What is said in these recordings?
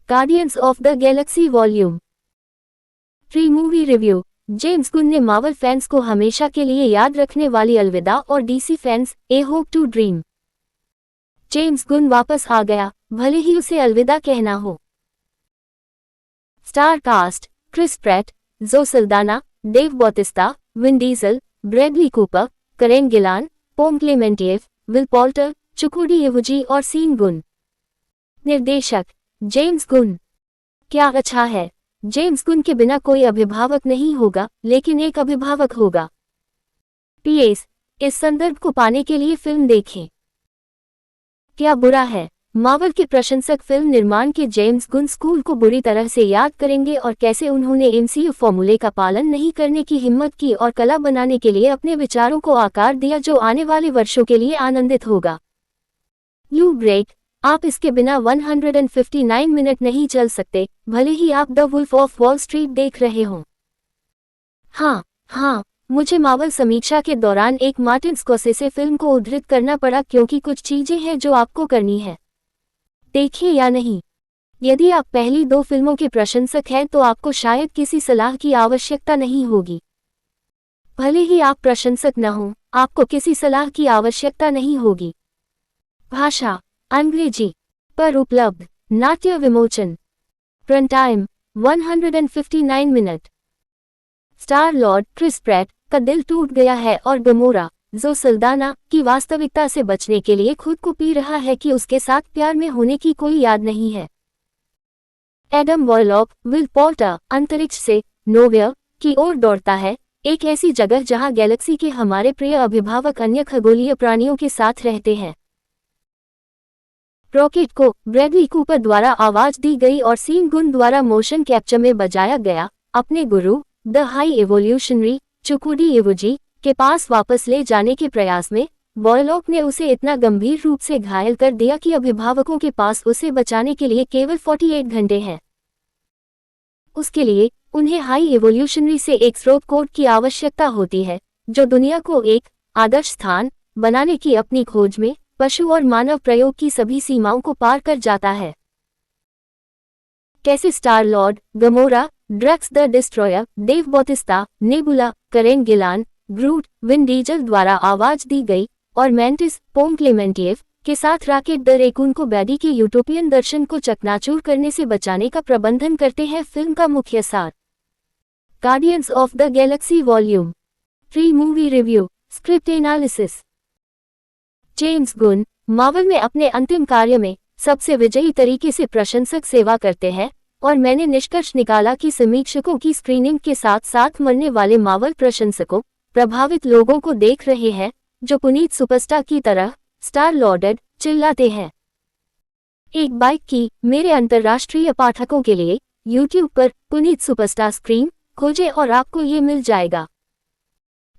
Guardians of the Galaxy volume 3 movie review. James गुन ने Marvel fans को हमेशा के लिए याद रखने वाली अलविदा और DC fans a hope to dream. James Gunn वापस आ गया, भले ही उसे अलविदा कहना हो। Star cast: Chris Pratt, Zoe Saldana, Dave Bautista, Vin Diesel, Bradley Cooper, Karen Gillan, Pom Klementieff, Will Poulter, Chukwudi Iwuji और सीन गुन। निर्देशक: जेम्स गुन। क्या अच्छा है, जेम्स गुन के बिना कोई अभिभावक नहीं होगा, लेकिन एक अभिभावक होगा। पीएस: इस संदर्भ को पाने के लिए फिल्म देखें। क्या बुरा है, मार्वल के प्रशंसक फिल्म निर्माण के जेम्स गुन स्कूल को बुरी तरह से याद करेंगे और कैसे उन्होंने एमसीयू फॉर्मूले का पालन नहीं करने की हिम्मत की और कला बनाने के लिए अपने विचारों को आकार दिया जो आने वाले वर्षों के लिए आनंदित होगा। यू ब्रेक: आप इसके बिना 159 मिनट नहीं चल सकते, भले ही आप the Wolf of Wall Street देख रहे हों। हाँ, मुझे मार्वल समीक्षा के दौरान एक मार्टिन स्कॉर्सेसे फिल्म को उद्धृत करना पड़ा क्योंकि कुछ चीजें हैं जो आपको करनी है। देखिए या नहीं। यदि आप पहली 2 फिल्मों के प्रशंसक हैं तो आपको शायद किसी सलाह की आवश्यकता नहीं होगी। भले ही आप प्रशंसक न हों, आपको किसी सलाह की आवश्यकता नहीं होगी। भाषा: अंग्रेजी पर उपलब्ध। नाट्य विमोचन। Run time 159 minute. Star Lord: Chris Pratt का दिल टूट गया है और गमोरा, ज़ोए सल्दाना, की वास्तविकता से बचने के लिए खुद को पी रहा है कि उसके साथ प्यार में होने की कोई याद नहीं है। एडम वॉरलॉक: विल पॉल्टर अंतरिक्ष से नोवेयर की ओर दौड़ता है, एक ऐसी जगह जहां गैलेक्सी के हमारे प्रिय अभिभावक अन्य खगोलीय प्राणियों के साथ रहते हैं। रॉकेट को ब्रैडली कूपर द्वारा आवाज दी गई और सीन गुन द्वारा मोशन कैप्चर में बजाया गया। अपने गुरु द हाई एवोल्यूशनरी चुक्वुडी इवुजी के पास वापस ले जाने के प्रयास में वॉरलॉक ने उसे इतना गंभीर रूप से घायल कर दिया कि अभिभावकों के पास उसे बचाने के लिए केवल 48 घंटे हैं। उसके लिए उन्हें हाई एवोल्यूशनरी से एक स्रोत कोड की आवश्यकता होती है जो दुनिया को एक आदर्श स्थान बनाने की अपनी खोज में पशु और मानव प्रयोग की सभी सीमाओं को पार कर जाता है। कैसे Star Lord, Gamora, Drax the Destroyer, Dave Bautista, Nebula, Karen Gillan, grout, Vin Diesel द्वारा आवाज दी गई और मैंटिस, पोम क्लेमेंटिव के साथ रॉकेट द रैकून को बैडी के यूटोपियन दर्शन को चकनाचूर करने से बचाने का प्रबंधन करते हैं। फिल्म का मुख्य सार। Guardians of the Galaxy volume 3 movie review. Script analysis. James गुन मार्वल में अपने अंतिम कार्य में सबसे विजयी तरीके से प्रशंसक सेवा करते हैं और मैंने निष्कर्ष निकाला कि समीक्षकों की स्क्रीनिंग के साथ साथ मरने वाले मार्वल प्रशंसकों प्रभावित लोगों को देख रहे हैं जो पुनीत सुपरस्टार की तरह स्टार लॉर्डेड चिल्लाते हैं। एक बाइक की मेरे अंतर्राष्ट्रीय पाठकों के लिए यूट्यूब पर पुनीत सुपरस्टार स्क्रीन खोजें और आपको ये मिल जाएगा।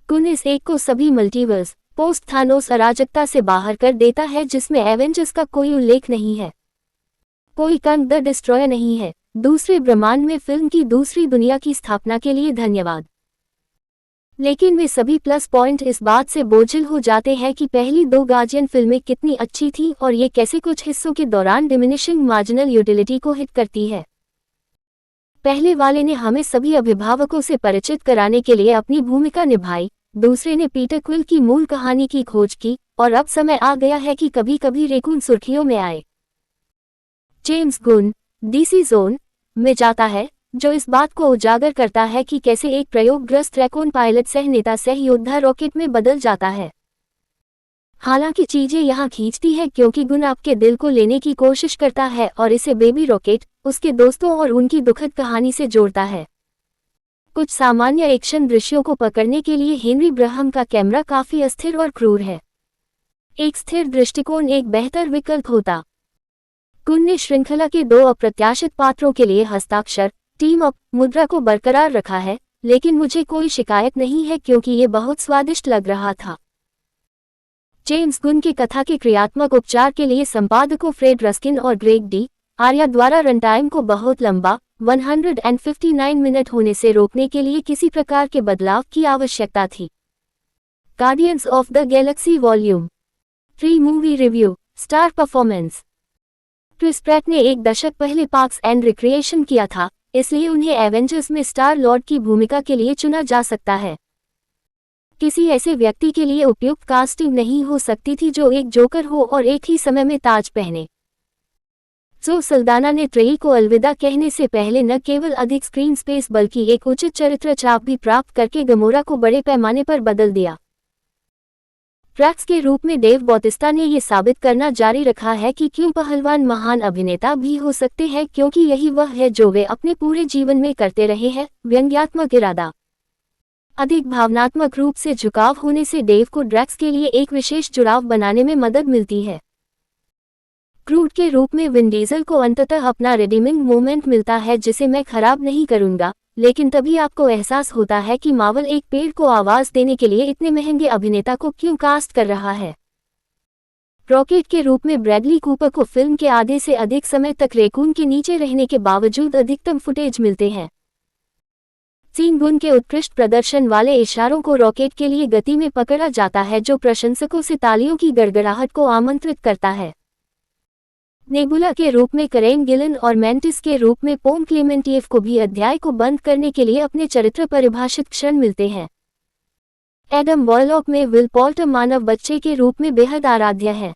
गुन इस एक को सभी मल्टीवर्स पोस्ट थानोस अराजकता से बाहर कर देता है जिसमें एवेंजर्स का कोई उल्लेख नहीं है। कोई कंग द डिस्ट्रॉयर नहीं है। दूसरे ब्रह्मांड में फिल्म की दूसरी दुनिया की स्थापना के लिए धन्यवाद। लेकिन वे सभी प्लस पॉइंट इस बात से बोझिल हो जाते हैं कि पहली 2 गार्जियन फिल्में कितनी अच्छी थी और ये कैसे कुछ हिस्सों के दौरान डिमिनिशिंग मार्जिनल यूटिलिटी को हिट करती है। पहले वाले ने हमें सभी अभिभावकों से परिचित कराने के लिए अपनी भूमिका निभाई, दूसरे ने पीटर क्विल की मूल कहानी की खोज की और अब समय आ गया है कि कभी कभी रैकून सुर्खियों में आए। जेम्स गुन डीसी जोन में जाता है जो इस बात को उजागर करता है कि कैसे एक प्रयोगग्रस्त रैकून पायलट सह नेता सह योद्धा रॉकेट में बदल जाता है। हालांकि चीजें यहाँ खींचती है क्योंकि गुन आपके दिल को लेने की कोशिश करता है और इसे बेबी रॉकेट, उसके दोस्तों और उनकी दुखद कहानी से जोड़ता है। कुछ सामान्य एक्शन दृश्यों को पकड़ने के लिए हेनरी ब्रहम का कैमरा काफी अस्थिर और क्रूर है। एक स्थिर दृष्टिकोण एक बेहतर विकल्प होता। गुन ने श्रृंखला के 2 अप्रत्याशित पात्रों के लिए हस्ताक्षर टीम अप मुद्रा को बरकरार रखा है, लेकिन मुझे कोई शिकायत नहीं है क्योंकि ये बहुत स्वादिष्ट लग रहा था। जेम्स गुन के कथा के क्रियात्मक उपचार के लिए संपादकों फ्रेड रस्किन और ग्रेग डी आर्या द्वारा रन टाइम को बहुत लंबा 159 मिनट होने से रोकने के लिए किसी प्रकार के बदलाव की आवश्यकता थी। Guardians of the Galaxy volume 3 movie review. Star performance. Chris Pratt ने एक दशक पहले पार्क्स एंड रिक्रिएशन किया था, इसलिए उन्हें एवेंजर्स में स्टार लॉर्ड की भूमिका के लिए चुना जा सकता है। किसी ऐसे व्यक्ति के लिए उपयुक्त कास्टिंग नहीं हो सकती थी जो एक जोकर हो और एक ही समय में ताज पहने। ज़ोए सल्दाना ने ट्रेई को अलविदा कहने से पहले न केवल अधिक स्क्रीन स्पेस बल्कि एक उचित चरित्र छाप भी प्राप्त करके गमोरा को बड़े पैमाने पर बदल दिया। ड्रैक्स के रूप में डेव बॉटिस्टा ने ये साबित करना जारी रखा है कि क्यों पहलवान महान अभिनेता भी हो सकते हैं, क्योंकि यही वह है जो वे अपने पूरे जीवन में करते रहे हैं, व्यंग्यात्मक इरादा। अधिक भावनात्मक रूप से झुकाव होने से डेव को ड्रैक्स के लिए एक विशेष जुड़ाव बनाने में मदद मिलती है। ग्रूट के रूप में विन डीजल को अंततः अपना रिडीमिंग मोमेंट मिलता है जिसे मैं खराब नहीं करूंगा, लेकिन तभी आपको एहसास होता है कि मार्वल एक पेड़ को आवाज देने के लिए इतने महंगे अभिनेता को क्यों कास्ट कर रहा है। रॉकेट के रूप में ब्रैडली कूपर को फिल्म के आधे से अधिक समय तक रेकून के नीचे रहने के बावजूद अधिकतम फुटेज मिलते हैं। सीन गुन के उत्कृष्ट प्रदर्शन वाले इशारों को रॉकेट के लिए गति में पकड़ा जाता है जो प्रशंसकों से तालियों की गड़गड़ाहट को आमंत्रित करता है। नेबुला के रूप में करेन गिलन और मैंटिस के रूप में पोम क्लेमेंटिएव को भी अध्याय को बंद करने के लिए अपने चरित्र परिभाषित क्षण मिलते हैं। एडम वॉरलॉक में विल पॉल्टर मानव बच्चे के रूप में बेहद आराध्य है।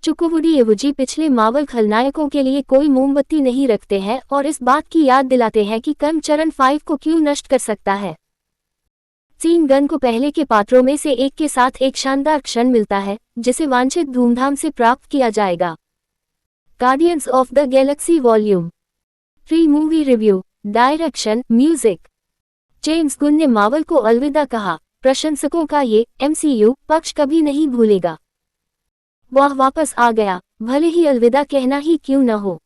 चुकुवुडी इवुजी पिछले मार्वल खलनायकों के लिए कोई मोमबत्ती नहीं रखते हैं और इस बात की याद दिलाते हैं कि कर्म चरण 5 को क्यों नष्ट कर सकता है। सीन गन को पहले के पात्रों में से एक के साथ एक शानदार क्षण मिलता है जिसे वांछित धूमधाम से प्राप्त किया जाएगा। Guardians of the Galaxy volume 3 movie review. Direction, music. James गुन ने मार्वल को अलविदा कहा। प्रशंसकों का ये MCU पक्ष कभी नहीं भूलेगा। वह वापस आ गया, भले ही अलविदा कहना ही क्यों न हो।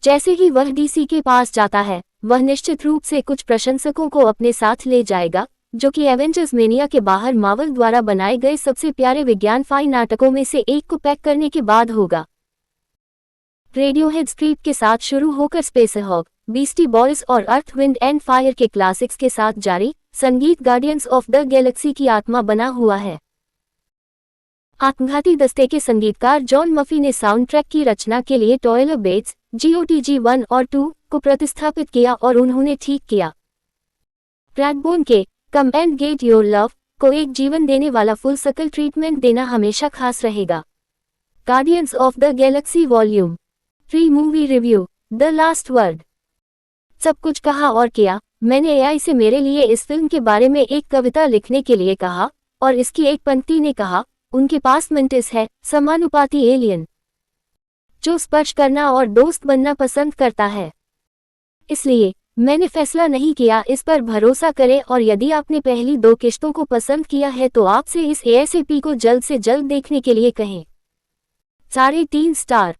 जैसे ही वह DC के पास जाता है, वह निश्चित रूप से कुछ प्रशंसकों को अपने साथ ले जाएगा, जो कि एवेंजर्स मेनिया के बाहर मार्वल द्वारा बनाए गए सबसे प्यारे विज्ञान-फाई नाटकों में से एक को पैक करने के बाद होगा। रेडियोहेड स्क्रीप के साथ शुरू होकर स्पेसहॉग, बीस्टी बॉयज और अर्थ विंड एंड फायर के क्लासिक्स के साथ जारी, संगीत गार्डियंस ऑफ द गैलेक्सी की आत्मा बना हुआ है। आत्मघाती दस्ते के संगीतकार जॉन मफी ने साउंड ट्रैक की रचना के लिए टॉयलर बेट्स, GOTG 1 और 2 को प्रतिस्थापित किया और उन्होंने ठीक किया। ब्रैडबोन के come and get your love को एक जीवन देने वाला फुल सर्कल ट्रीटमेंट देना हमेशा खास रहेगा। Guardians of the Galaxy volume 3 movie review. The last word. सब कुछ कहा और किया। मैंने AI से मेरे लिए इस फिल्म के बारे में एक कविता लिखने के लिए कहा और इसकी एक पंक्ति ने कहा, उनके पास मेंटिस है, समानुपाती एलियन जो स्पर्श करना और दोस्त बनना पसंद करता है। इसलिए मैंने फैसला नहीं किया, इस पर भरोसा करें और यदि आपने पहली 2 किश्तों को पसंद किया है तो आपसे इस ASAP को जल्द से जल्द देखने के लिए कहें। 3.5 स्टार।